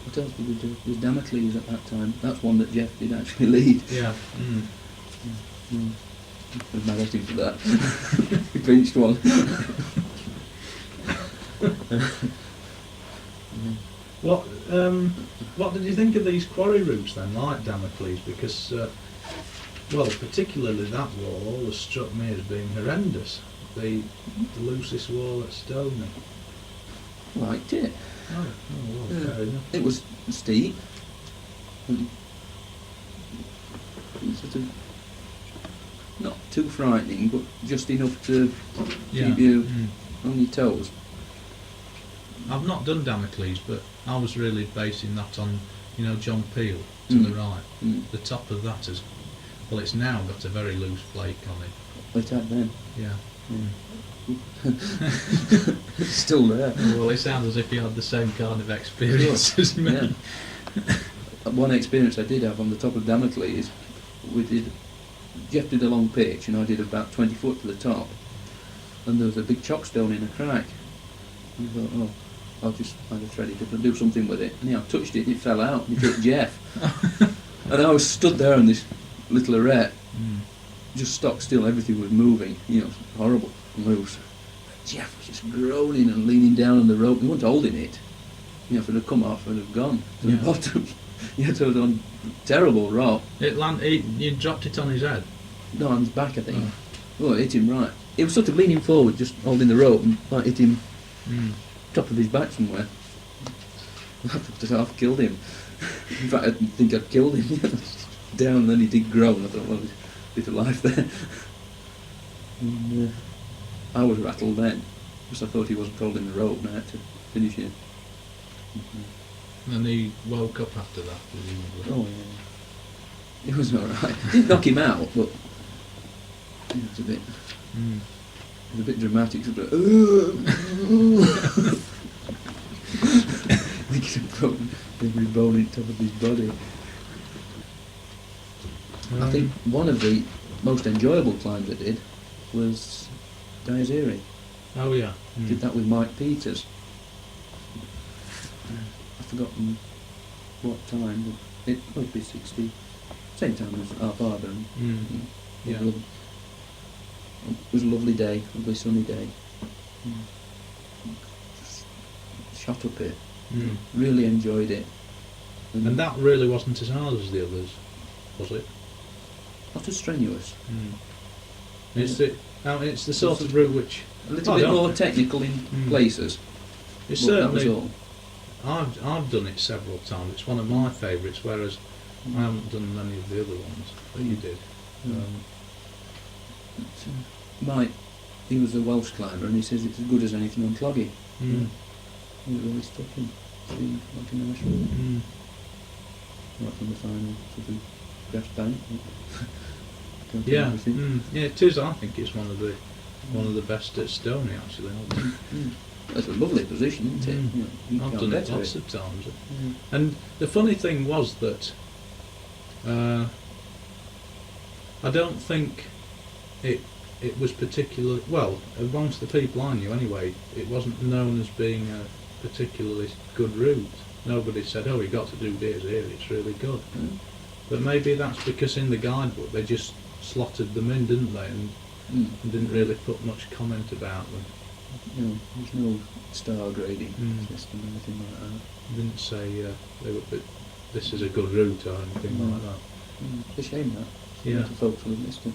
What else did we do? There was Damocles at that time. That's one that Geoff did actually lead. Yeah. I was mad at him for that. He finished one. What did you think of these quarry routes then, like Damocles? Because, particularly that wall always struck me as being horrendous. The loosest wall at Stoney. Liked it. Oh, well, fair enough. It was steep. Sort of not too frightening, but just enough to keep you on your toes. I've not done Damocles, but I was really basing that on, John Peel to the right. The top of that is, well, it's now got a very loose flake on it. It had then. Yeah. It's still there. Well, it sounds as if you had the same kind of experience as me. Yeah. One experience I did have on the top of Damocles, Geoff did a long pitch and I did about 20 foot to the top, and there was a big chockstone in a crack. And I thought, I'll just either thread it up and do something with it. And I touched it and it fell out and it hit Geoff. And I was stood there on this little arete, just stock still, everything was moving, horrible and loose. Geoff was just groaning and leaning down on the rope. He wasn't holding it. If it had come off, it would have gone to the bottom. So it was on terrible rock. You dropped it on his head? No, on his back, I think. Oh, it hit him right. He was sort of leaning forward, just holding the rope, and hit him top of his back somewhere. I thought I'd half killed him. In fact, I didn't think I'd killed him. Down, and then he did groan. I thought, well, there's a bit of life there. And, I was rattled then, because I thought he wasn't holding the rope, and I had to finish it. And he woke up after that, presumably. Oh yeah, it was alright. Didn't knock him out, but it was a bit dramatic. Sort of, I think he'd broken every bone in top of his body. I think one of the most enjoyable climbs I did was Dies Irae. Oh yeah. Did that with Mike Peters. I've forgotten what time, but it must be 60. Same time as our father. Yeah. It was a lovely day, lovely sunny day. Just shot up it. Really enjoyed it. And that really wasn't as hard as the others, was it? Not as strenuous. It's the sort of route which... A little bit more technical in places. It's but that was certainly... all. I've done it several times. It's one of my favourites, whereas I haven't done many of the other ones that you did. Mike, he was a Welsh climber, and he says it's as good as anything on Cloggy. It really stuck him. Seemed like a nice route. Right from the final sort of grass bank. Yeah, it is. I think it's one of the best at Stoney, actually. That's a lovely position, isn't it? I've done it lots of times. And the funny thing was that I don't think it was particularly, well, amongst the people I knew anyway, it wasn't known as being a particularly good route. Nobody said, oh, you've got to do Dies Irae, it's really good. But maybe that's because in the guidebook they just slotted them in, didn't they, and didn't really put much comment about them. No, there's no star grading system or anything like that. Didn't say this is a good route or anything like that. It's a shame that. Yeah. Folks would have missed it.